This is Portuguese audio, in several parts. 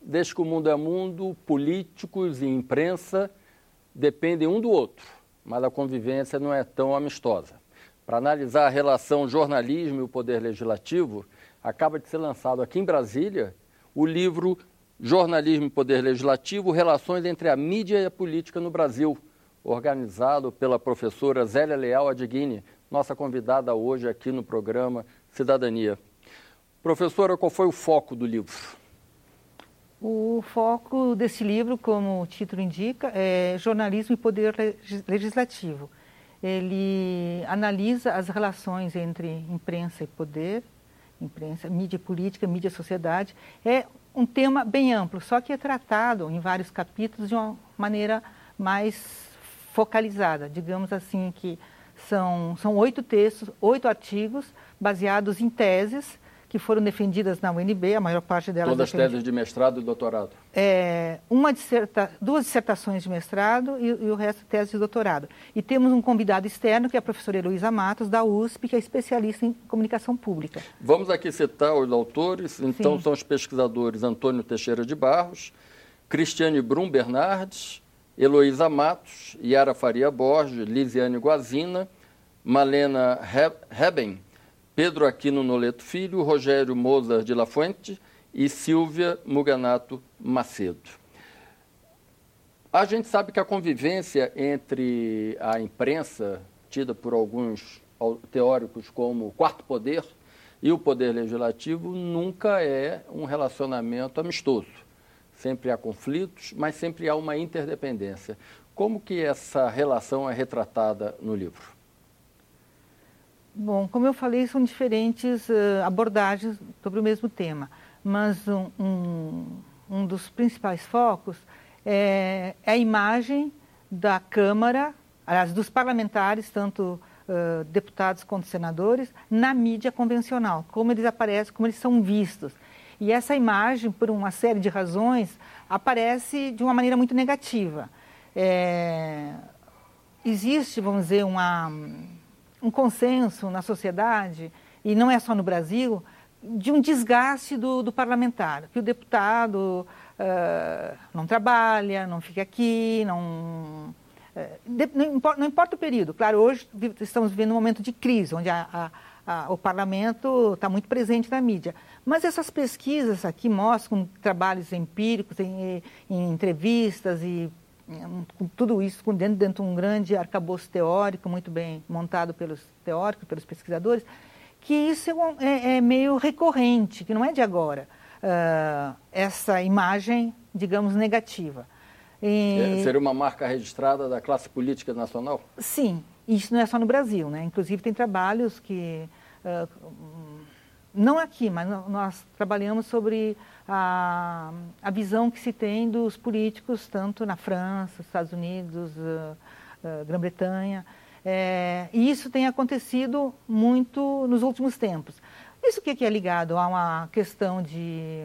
desde que o mundo é mundo, políticos e imprensa dependem um do outro, mas a convivência não é tão amistosa. Para analisar a relação jornalismo e o poder legislativo, acaba de ser lançado aqui em Brasília o livro Jornalismo e Poder Legislativo, Relações entre a Mídia e a Política no Brasil, organizado pela professora Zélia Leal Adguini, nossa convidada hoje aqui no programa Cidadania. Professora, qual foi o foco do livro? O foco desse livro, como o título indica, é Jornalismo e Poder Legislativo. Ele analisa as relações entre imprensa e poder, imprensa, mídia e política, mídia e sociedade. É um tema bem amplo, só que é tratado em vários capítulos de uma maneira mais focalizada. Digamos assim que são 8 textos, 8 artigos baseados em teses que foram defendidas na UNB, a maior parte delas... Todas teses de mestrado e doutorado? Duas dissertações de mestrado e o resto tese de doutorado. E temos um convidado externo, que é a professora Heloísa Matos, da USP, que é especialista em comunicação pública. Vamos aqui citar os autores. Então, são os pesquisadores Antônio Teixeira de Barros, Cristiane Brum Bernardes, Heloísa Matos, Yara Faria Borges, Lisiane Guazina, Malena Reben, Pedro Aquino Noleto Filho, Rogério Mozart de La Fuente e Silvia Muganato Macedo. A gente sabe que a convivência entre a imprensa, tida por alguns teóricos como o quarto poder, e o poder legislativo nunca é um relacionamento amistoso. Sempre há conflitos, mas sempre há uma interdependência. Como que essa relação é retratada no livro? Bom, como eu falei, são diferentes abordagens sobre o mesmo tema, mas um dos principais focos é a imagem da Câmara, aliás, dos parlamentares, tanto deputados quanto senadores, na mídia convencional, como eles aparecem, como eles são vistos. E essa imagem, por uma série de razões, aparece de uma maneira muito negativa. Existe, vamos dizer, um consenso na sociedade, e não é só no Brasil, de um desgaste do parlamentar, que o deputado não trabalha, não fica aqui, não importa o período. Claro, hoje estamos vivendo um momento de crise, onde o parlamento está muito presente na mídia. Mas essas pesquisas aqui mostram, com trabalhos empíricos, em entrevistas e com tudo isso dentro de um grande arcabouço teórico, muito bem montado pelos teóricos, pelos pesquisadores, que isso é meio recorrente, que não é de agora, essa imagem, digamos, negativa. Seria uma marca registrada da classe política nacional? Sim, isso não é só no Brasil, né? Inclusive tem trabalhos que, não aqui, mas nós trabalhamos sobre a visão que se tem dos políticos, tanto na França, Estados Unidos, Grã-Bretanha, e isso tem acontecido muito nos últimos tempos. Isso que é ligado a uma questão de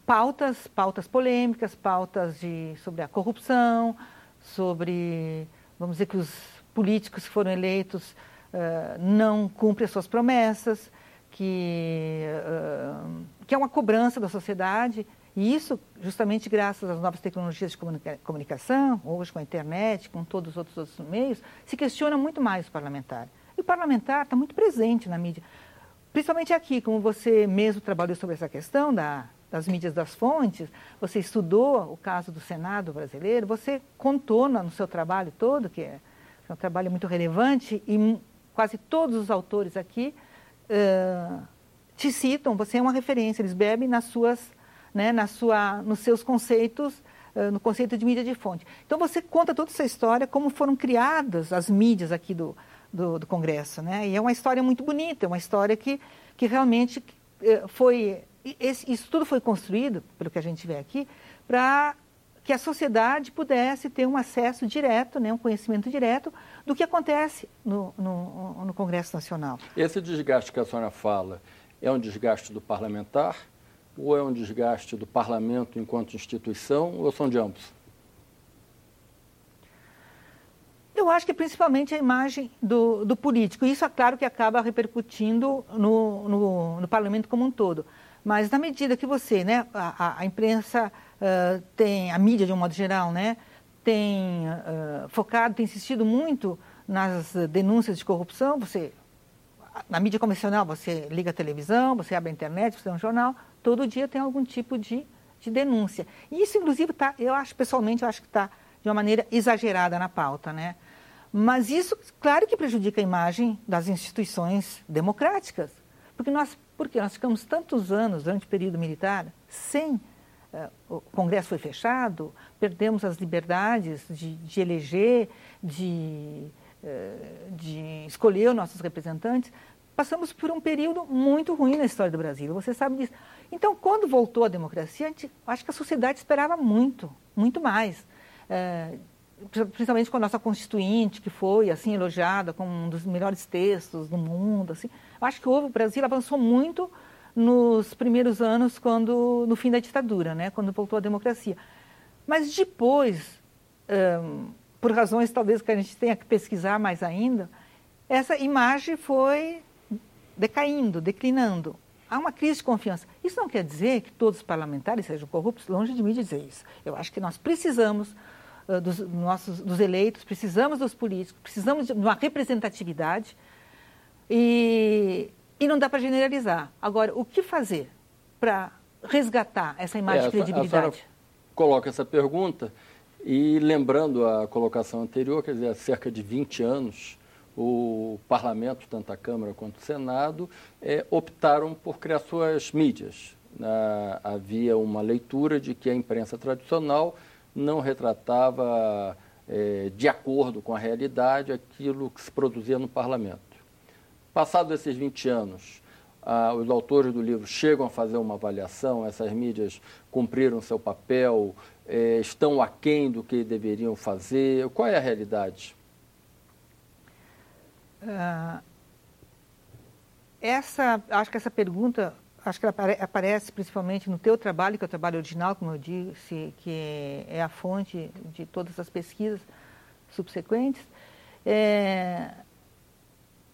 pautas polêmicas, pautas sobre a corrupção, sobre, vamos dizer, que os políticos que foram eleitos não cumprem as suas promessas, que é uma cobrança da sociedade, e isso justamente graças às novas tecnologias de comunicação, hoje com a internet, com todos os outros meios, se questiona muito mais o parlamentar. E o parlamentar está muito presente na mídia, principalmente aqui, como você mesmo trabalhou sobre essa questão das mídias das fontes, você estudou o caso do Senado brasileiro, você contou no seu trabalho todo, que é um trabalho muito relevante, e quase todos os autores aqui te citam, você é uma referência, eles bebem nos seus conceitos, no conceito de mídia de fonte. Então você conta toda essa história, como foram criadas as mídias aqui do Congresso, né? E é uma história muito bonita, é uma história que realmente isso tudo foi construído, pelo que a gente vê aqui, para que a sociedade pudesse ter um acesso direto, né, um conhecimento direto do que acontece no Congresso Nacional. Esse desgaste que a senhora fala é um desgaste do parlamentar ou é um desgaste do parlamento enquanto instituição ou são de ambos? Eu acho que principalmente a imagem do político. Isso é claro que acaba repercutindo no parlamento como um todo. Mas na medida que você, né, a imprensa tem, a mídia de um modo geral, né, tem focado, tem insistido muito nas denúncias de corrupção, na mídia convencional, você liga a televisão, você abre a internet, você tem um jornal, todo dia tem algum tipo de denúncia. E isso, inclusive, pessoalmente, eu acho que está de uma maneira exagerada na pauta, né? Mas isso, claro que prejudica a imagem das instituições democráticas, porque nós ficamos tantos anos, durante o período militar, sem... o Congresso foi fechado, perdemos as liberdades de eleger, de escolher os nossos representantes, passamos por um período muito ruim na história do Brasil, você sabe disso. Então, quando voltou a democracia, acho que a sociedade esperava muito, muito mais. Principalmente com a nossa Constituinte, que foi assim elogiada como um dos melhores textos do mundo. Assim. Acho que o Brasil avançou muito nos primeiros anos, no fim da ditadura, né, quando voltou a democracia. Mas depois, por razões talvez que a gente tenha que pesquisar mais ainda, essa imagem foi decaindo, declinando. Há uma crise de confiança. Isso não quer dizer que todos os parlamentares sejam corruptos, longe de mim dizer isso. Eu acho que nós precisamos dos eleitos, precisamos dos políticos, precisamos de uma representatividade e não dá para generalizar. Agora, o que fazer para resgatar essa imagem de credibilidade? A senhora coloca essa pergunta e, lembrando a colocação anterior, quer dizer, há cerca de 20 anos, o Parlamento, tanto a Câmara quanto o Senado, optaram por criar suas mídias. Havia uma leitura de que a imprensa tradicional não retratava de acordo com a realidade aquilo que se produzia no Parlamento. Passados esses 20 anos, os autores do livro chegam a fazer uma avaliação, essas mídias cumpriram seu papel, estão aquém do que deveriam fazer? Qual é a realidade? Acho que essa pergunta, acho que ela aparece principalmente no teu trabalho, que é o trabalho original, como eu disse, que é a fonte de todas as pesquisas subsequentes.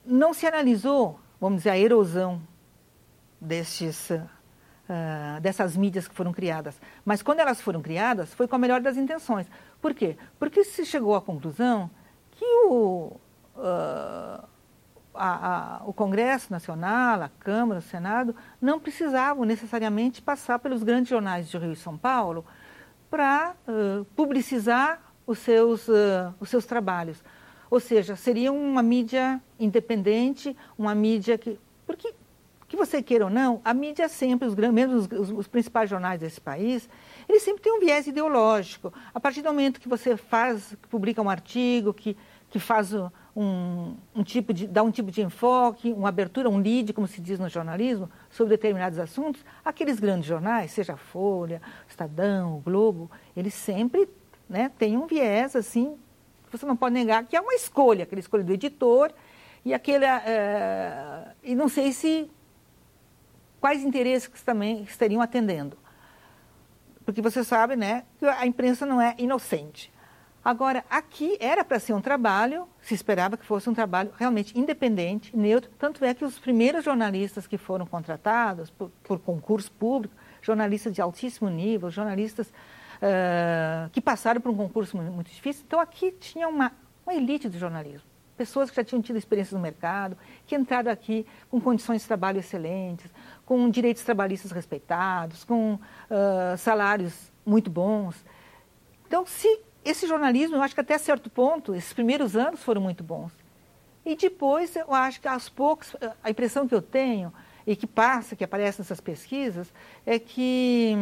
Não se analisou, vamos dizer, a erosão dessas mídias que foram criadas. Mas quando elas foram criadas, foi com a melhor das intenções. Por quê? Porque se chegou à conclusão que o Congresso Nacional, a Câmara, o Senado, não precisavam necessariamente passar pelos grandes jornais de Rio e São Paulo para publicizar os seus trabalhos. Ou seja, seria uma mídia independente, uma mídia que... Porque, que você queira ou não, a mídia sempre, mesmo os principais jornais desse país, eles sempre têm um viés ideológico. A partir do momento que você publica um artigo, que faz dá um tipo de enfoque, uma abertura, um lead, como se diz no jornalismo, sobre determinados assuntos, aqueles grandes jornais, seja a Folha, o Estadão, o Globo, eles sempre, né, têm um viés, assim, você não pode negar que é uma escolha, aquela escolha do editor e não sei quais interesses que também estariam atendendo. Porque você sabe, né, que a imprensa não é inocente. Agora, aqui era para ser um trabalho, se esperava que fosse um trabalho realmente independente, neutro, tanto é que os primeiros jornalistas que foram contratados por concurso público, jornalistas de altíssimo nível, jornalistas que passaram por um concurso muito difícil, então aqui tinha uma elite do jornalismo, pessoas que já tinham tido experiência no mercado, que entraram aqui com condições de trabalho excelentes, com direitos trabalhistas respeitados, com salários muito bons. Então, esse jornalismo, eu acho que até certo ponto, esses primeiros anos foram muito bons. E depois, eu acho que aos poucos, a impressão que eu tenho, e que aparece nessas pesquisas, é que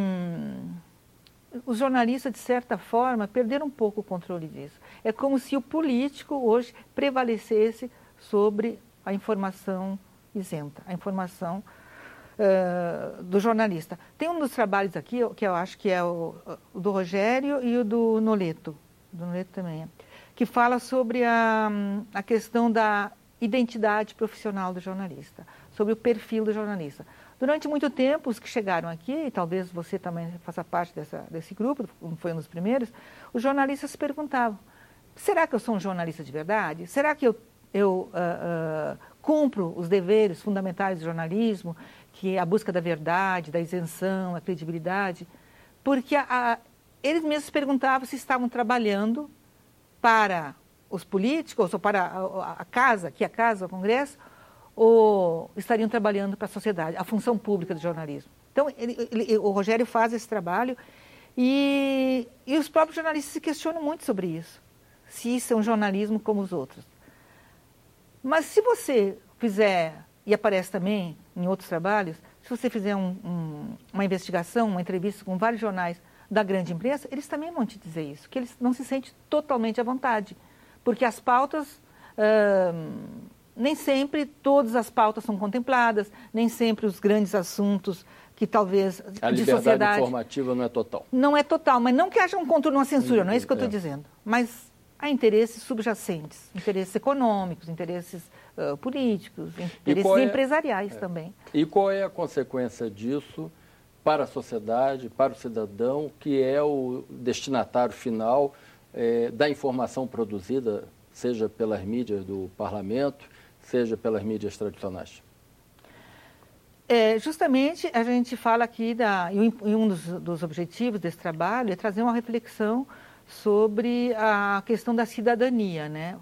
os jornalistas, de certa forma, perderam um pouco o controle disso. É como se o político hoje prevalecesse sobre a informação isenta, a informação do jornalista. Tem um dos trabalhos aqui, que eu acho que é o do Rogério e o do Noleto também, que fala sobre a questão da identidade profissional do jornalista, sobre o perfil do jornalista. Durante muito tempo, os que chegaram aqui, e talvez você também faça parte desse grupo, como foi um dos primeiros, os jornalistas se perguntavam, será que eu sou um jornalista de verdade? Será que eu cumpro os deveres fundamentais do jornalismo, que é a busca da verdade, da isenção, a credibilidade, porque eles mesmos perguntavam se estavam trabalhando para os políticos, ou para a casa, o Congresso, ou estariam trabalhando para a sociedade, a função pública do jornalismo. Então, o Rogério faz esse trabalho e os próprios jornalistas se questionam muito sobre isso, se isso é um jornalismo como os outros. Mas se você fizer, e aparece também em outros trabalhos, se você fizer uma investigação, uma entrevista com vários jornais da grande imprensa, eles também vão te dizer isso, que eles não se sentem totalmente à vontade, porque as pautas, nem sempre todas as pautas são contempladas, nem sempre os grandes assuntos que talvez a de liberdade sociedade... informativa não é total. Não é total, mas não que haja um contorno, uma censura, não é isso que eu estou dizendo. Mas há interesses subjacentes, interesses econômicos, interesses políticos, interesses empresariais também. E qual é a consequência disso para a sociedade, para o cidadão, que é o destinatário final da informação produzida, seja pelas mídias do parlamento, seja pelas mídias tradicionais? Justamente a gente fala aqui, e um dos objetivos desse trabalho é trazer uma reflexão sobre a questão da cidadania, né?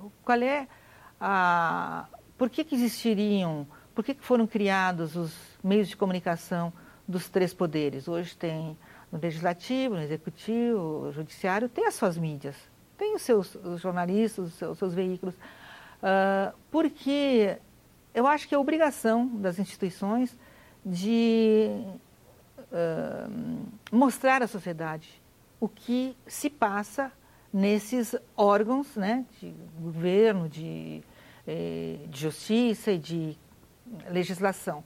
Por que existiriam, por que foram criados os meios de comunicação dos três poderes? Hoje tem no Legislativo, no Executivo, no Judiciário, tem as suas mídias, tem os jornalistas, os seus veículos, porque eu acho que é obrigação das instituições de mostrar à sociedade o que se passa nesses órgãos, né, de governo, de justiça e de legislação.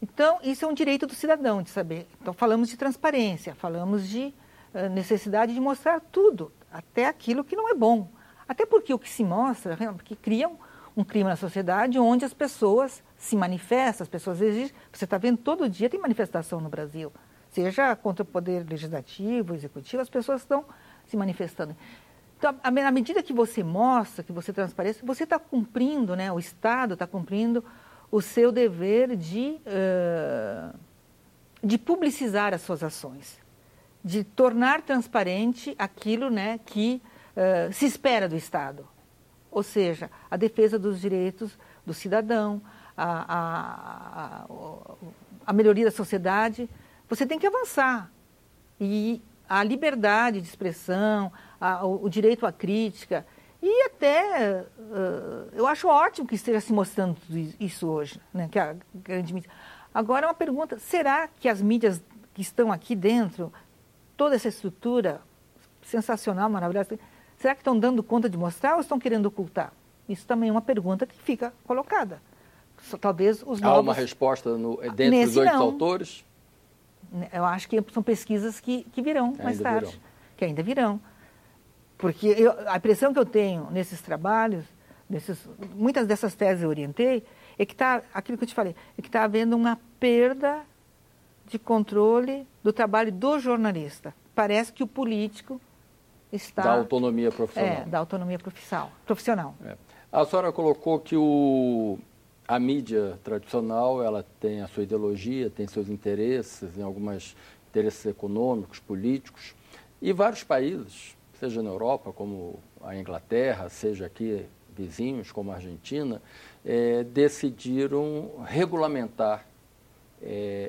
Então, isso é um direito do cidadão de saber. Então, falamos de transparência, falamos de necessidade de mostrar tudo, até aquilo que não é bom. Até porque o que se mostra, que cria um clima na sociedade onde as pessoas se manifestam, as pessoas exigem. Você está vendo todo dia tem manifestação no Brasil, seja contra o poder legislativo, executivo, as pessoas estão se manifestando. Então, à medida que você mostra, que você transparece, você está cumprindo, né, o Estado está cumprindo o seu dever de publicizar as suas ações, de tornar transparente aquilo, né, que se espera do Estado. Ou seja, a defesa dos direitos do cidadão, a melhoria da sociedade. Você tem que avançar. E a liberdade de expressão, o direito à crítica, e até, eu acho ótimo que esteja se mostrando tudo isso hoje, né, que a grande mídia. Agora, uma pergunta, será que as mídias que estão aqui dentro, toda essa estrutura sensacional, maravilhosa, será que estão dando conta de mostrar ou estão querendo ocultar? Isso também é uma pergunta que fica colocada. Talvez os novos... Há uma resposta dentro dos 8 autores? Eu acho que são pesquisas que virão mais tarde, que ainda virão. Porque a impressão que eu tenho nesses trabalhos, muitas dessas teses eu orientei, é que está, aquilo que eu te falei, é que está havendo uma perda de controle do trabalho do jornalista. Parece que o político está... Da autonomia profissional. Da autonomia profissional. A senhora colocou que a mídia tradicional, ela tem a sua ideologia, tem seus interesses, em alguns interesses econômicos, políticos, e vários países, seja na Europa, como a Inglaterra, seja aqui vizinhos, como a Argentina, decidiram regulamentar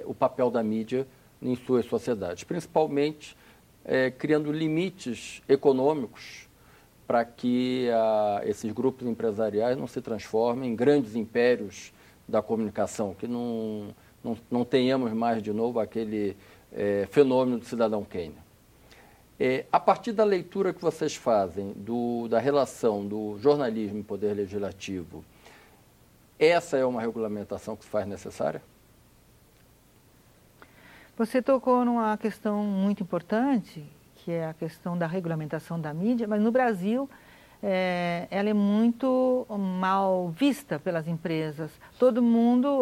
o papel da mídia em suas sociedades, principalmente criando limites econômicos para que esses grupos empresariais não se transformem em grandes impérios da comunicação, que não tenhamos mais de novo aquele fenômeno do cidadão Kane. A partir da leitura que vocês fazem da relação do jornalismo e poder legislativo, essa é uma regulamentação que se faz necessária? Você tocou numa questão muito importante, que é a questão da regulamentação da mídia, mas no Brasil ela é muito mal vista pelas empresas. Todo mundo,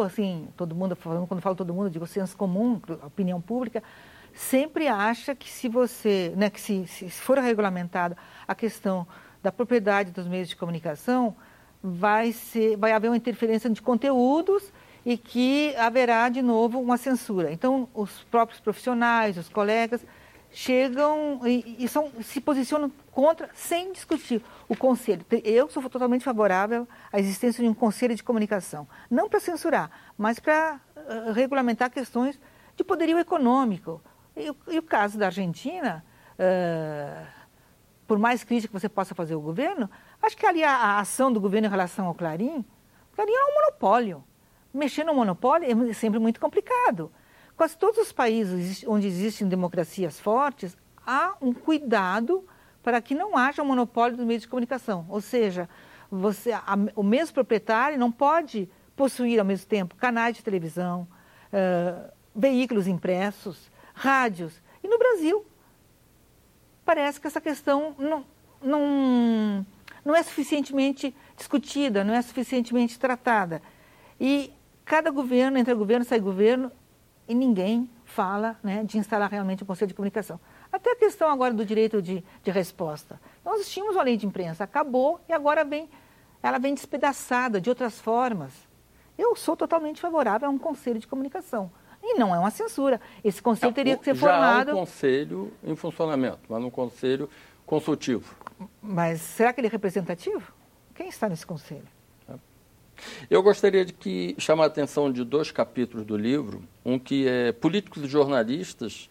quando falo todo mundo, eu digo senso comum, opinião pública, sempre acha que se for regulamentada a questão da propriedade dos meios de comunicação, vai haver uma interferência de conteúdos e que haverá de novo uma censura. Então, os próprios profissionais, os colegas, chegam e se posicionam contra sem discutir. O conselho, eu sou totalmente favorável à existência de um conselho de comunicação, não para censurar, mas para regulamentar questões de poderio econômico. E o caso da Argentina, por mais crítica que você possa fazer ao governo, acho que ali a ação do governo em relação ao Clarim é um monopólio. Mexer no monopólio é sempre muito complicado. Quase todos os países onde existem democracias fortes, há um cuidado para que não haja um monopólio dos meios de comunicação. Ou seja, o mesmo proprietário não pode possuir ao mesmo tempo canais de televisão, veículos impressos, rádios. E no Brasil, parece que essa questão não é suficientemente discutida, não é suficientemente tratada. E cada governo, entra governo, sai governo, e ninguém fala, né, de instalar realmente um conselho de comunicação. Até a questão agora do direito de resposta. Nós tínhamos uma lei de imprensa, acabou e agora ela vem despedaçada de outras formas. Eu sou totalmente favorável a um conselho de comunicação. E não é uma censura. Esse conselho teria que ser formado... Já há um conselho em funcionamento, mas um conselho consultivo. Mas será que ele é representativo? Quem está nesse conselho? Eu gostaria de chamar a atenção de 2 capítulos do livro, um que é Políticos e Jornalistas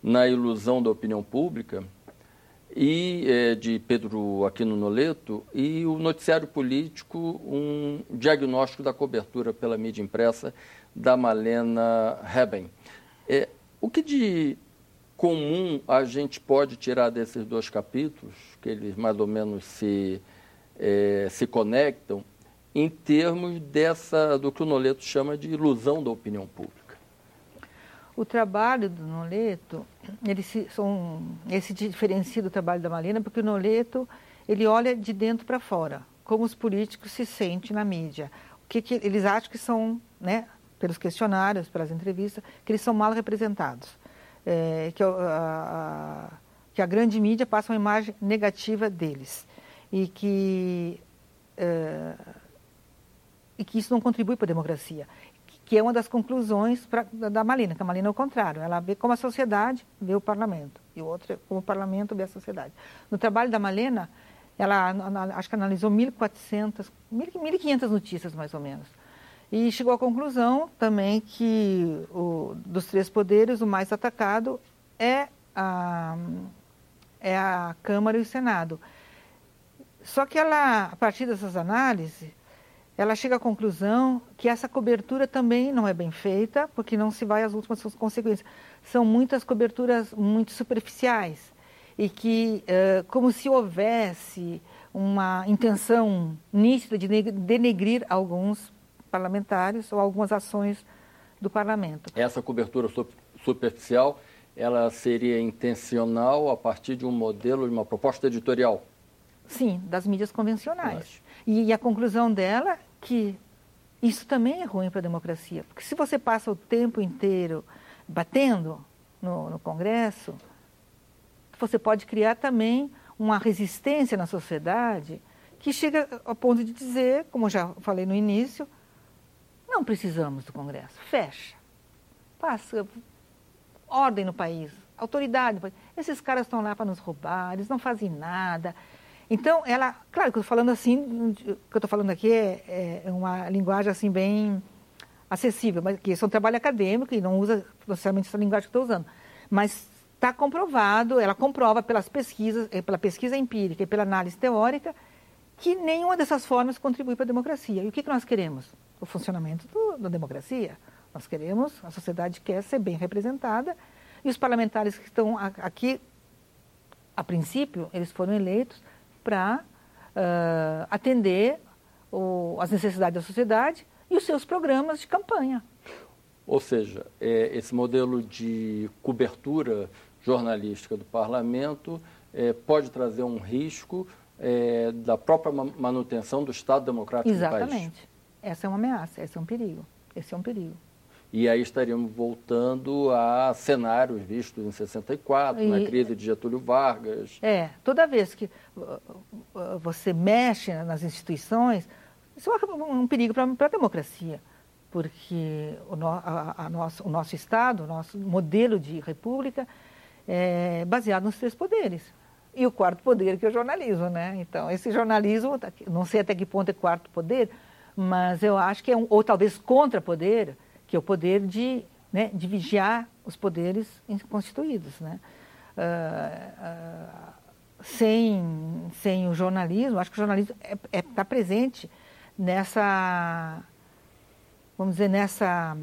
na Ilusão da Opinião Pública, e de Pedro Aquino Noleto, e o Noticiário Político, um diagnóstico da cobertura pela mídia impressa, da Malena Reben. O que de comum a gente pode tirar desses 2 capítulos, que eles mais ou menos se conectam, em termos do que o Noleto chama de ilusão da opinião pública? O trabalho do Noleto, esse diferencia do trabalho da Malena, porque o Noleto, ele olha de dentro para fora, como os políticos se sentem na mídia. O que eles acham que são, né, pelos questionários, pelas entrevistas, que eles são mal representados. Que a grande mídia passa uma imagem negativa deles. E que isso não contribui para a democracia, que é uma das conclusões da Malena, que a Malena é o contrário, ela vê como a sociedade vê o parlamento, e o outro é como o parlamento vê a sociedade. No trabalho da Malena, ela acho que analisou 1.500 notícias, mais ou menos, e chegou à conclusão também que dos 3 poderes, o mais atacado é a Câmara e o Senado. Só que ela, a partir dessas análises, ela chega à conclusão que essa cobertura também não é bem feita, porque não se vai às últimas consequências. São muitas coberturas muito superficiais e que, como se houvesse uma intenção nítida de denegrir alguns parlamentares ou algumas ações do parlamento. Essa cobertura superficial, ela seria intencional a partir de um modelo, de uma proposta editorial? Sim, das mídias convencionais. E a conclusão dela é que isso também é ruim para a democracia. Porque se você passa o tempo inteiro batendo no Congresso, você pode criar também uma resistência na sociedade que chega ao ponto de dizer, como eu já falei no início, não precisamos do Congresso, fecha, passa ordem no país, autoridade no país. Esses caras estão lá para nos roubar, eles não fazem nada. Então, claro que eu estou falando assim, o que eu estou falando aqui é uma linguagem assim bem acessível, mas que isso é um trabalho acadêmico e não usa necessariamente essa linguagem que eu estou usando. Mas está comprovado, ela comprova pelas pesquisas, pela pesquisa empírica e pela análise teórica, que nenhuma dessas formas contribui para a democracia. E o que nós queremos? O funcionamento da democracia. Nós queremos, a sociedade quer ser bem representada, e os parlamentares que estão aqui, a princípio, eles foram eleitos para atender as necessidades da sociedade e os seus programas de campanha. Ou seja, esse modelo de cobertura jornalística do parlamento pode trazer um risco da própria manutenção do Estado democrático do país. Exatamente. Essa é uma ameaça, esse é um perigo. Esse é um perigo. E aí estaríamos voltando a cenários vistos em 64, na crise de Getúlio Vargas. Toda vez que você mexe nas instituições, isso é um perigo para a democracia. porque o nosso Estado, o nosso modelo de república é baseado nos 3 poderes. E o 4º poder, que é o jornalismo, né? Então, esse jornalismo, não sei até que ponto é 4º poder, mas eu acho que é ou talvez contrapoder, que é o poder de vigiar os poderes constituídos, né? Sem o jornalismo, acho que o jornalismo está presente nessa, vamos dizer, nessa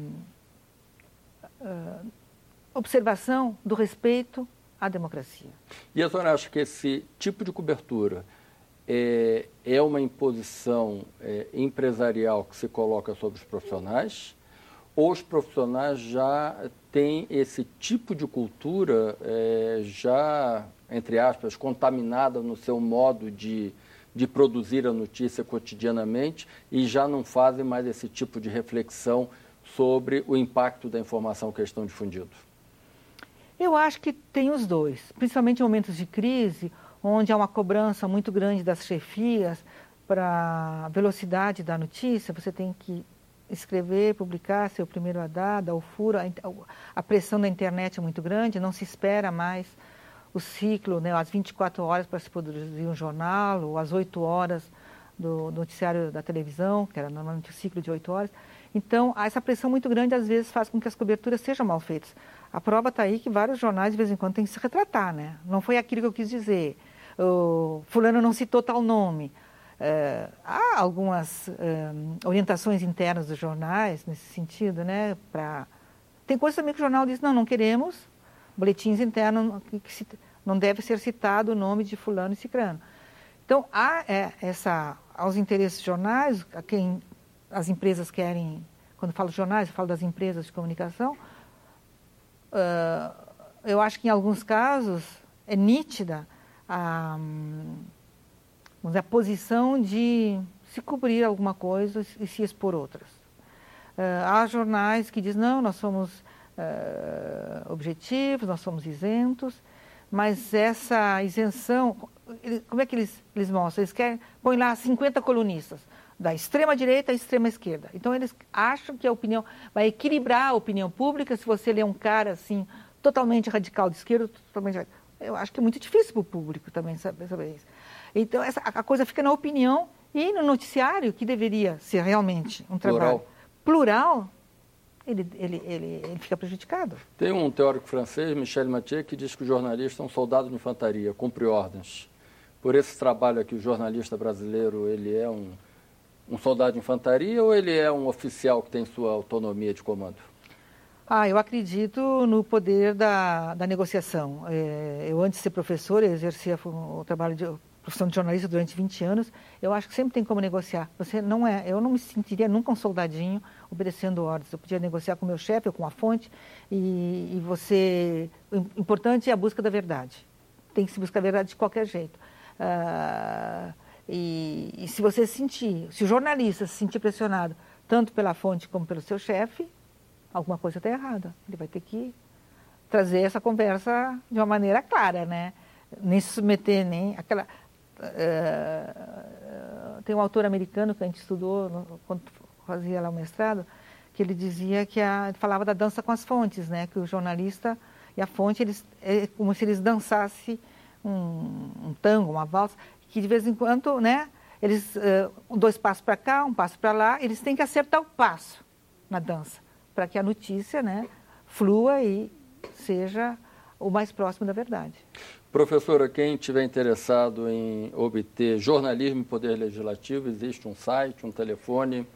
observação do respeito à democracia. E a senhora acha que esse tipo de cobertura é uma imposição empresarial que se coloca sobre os profissionais, ou os profissionais já têm esse tipo de cultura já, entre aspas, contaminada no seu modo de produzir a notícia cotidianamente e já não fazem mais esse tipo de reflexão sobre o impacto da informação que eles estão difundindo? Eu acho que tem os dois, principalmente em momentos de crise, onde há uma cobrança muito grande das chefias para a velocidade da notícia. Você tem que escrever, publicar, ser o primeiro a dar o furo. A pressão da internet é muito grande, não se espera mais o ciclo, né, às 24 horas para se produzir um jornal, ou às 8 horas do noticiário da televisão, que era normalmente o ciclo de 8 horas. Então, essa pressão muito grande, às vezes, faz com que as coberturas sejam mal feitas. A prova está aí que vários jornais, de vez em quando, têm que se retratar, né? Não foi aquilo que eu quis dizer. O fulano não citou tal nome. Há algumas orientações internas dos jornais nesse sentido, né? Tem coisas também que o jornal diz, não queremos boletins internos, que não deve ser citado o nome de fulano e cicrano. Então, há aos interesses dos jornais, a quem as empresas querem, quando eu falo de jornais, eu falo das empresas de comunicação, eu acho que em alguns casos é nítida a posição de se cobrir alguma coisa e se expor outras. Há jornais que dizem, não, nós somos objetivos, nós somos isentos, mas essa isenção, como é que eles mostram? Eles põem lá 50 colunistas, da extrema direita à extrema esquerda. Então, eles acham que a opinião vai equilibrar a opinião pública se você lê um cara assim, totalmente radical de esquerda, totalmente radical. Eu acho que é muito difícil para o público também saber isso. Então, a coisa fica na opinião e no noticiário, que deveria ser realmente um trabalho plural, ele fica prejudicado. Tem um teórico francês, Michel Mathieu, que diz que o jornalista é um soldado de infantaria, cumpre ordens. Por esse trabalho aqui, o jornalista brasileiro, ele é um soldado de infantaria ou ele é um oficial que tem sua autonomia de comando? Eu acredito no poder da negociação. Eu, antes de ser professor, exercia o trabalho de profissão de jornalista durante 20 anos. Eu acho que sempre tem como negociar. Eu não me sentiria nunca um soldadinho obedecendo ordens. Eu podia negociar com o meu chefe ou com a fonte. O importante é a busca da verdade. Tem que se buscar a verdade de qualquer jeito. E se você se o jornalista se sentir pressionado tanto pela fonte como pelo seu chefe, alguma coisa está errada. Ele vai ter que trazer essa conversa de uma maneira clara, né? Nem se submeter, nem aquela... tem um autor americano que a gente estudou quando fazia lá o mestrado, que ele dizia que falava da dança com as fontes, né? Que o jornalista e a fonte, é como se eles dançassem um tango, uma valsa, que de vez em quando, né? Eles, 2 passos para cá, 1 passo para lá, eles têm que acertar o passo na dança, para que a notícia, né, flua e seja o mais próximo da verdade. Professora, quem estiver interessado em obter jornalismo e poder legislativo, existe um site, um telefone?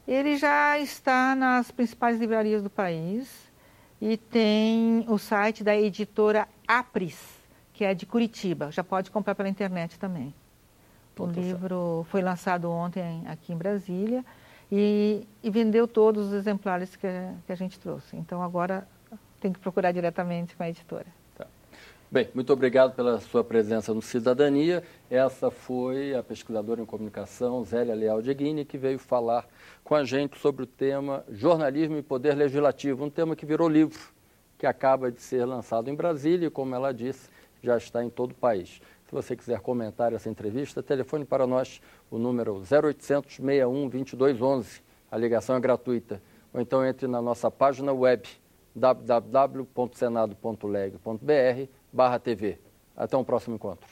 Ele já está nas principais livrarias do país e tem o site da editora Apris, que é de Curitiba. Já pode comprar pela internet também. O livro foi lançado ontem aqui em Brasília e vendeu todos os exemplares que a gente trouxe. Então, agora tem que procurar diretamente com a editora. Tá. Bem, muito obrigado pela sua presença no Cidadania. Essa foi a pesquisadora em comunicação, Zélia Leal Dieguini, que veio falar com a gente sobre o tema jornalismo e poder legislativo, um tema que virou livro, que acaba de ser lançado em Brasília e, como ela disse, já está em todo o país. Se você quiser comentar essa entrevista, telefone para nós o número 0800 61 22 11. A ligação é gratuita. Ou então entre na nossa página web www.senado.leg.br/TV. Até um próximo encontro.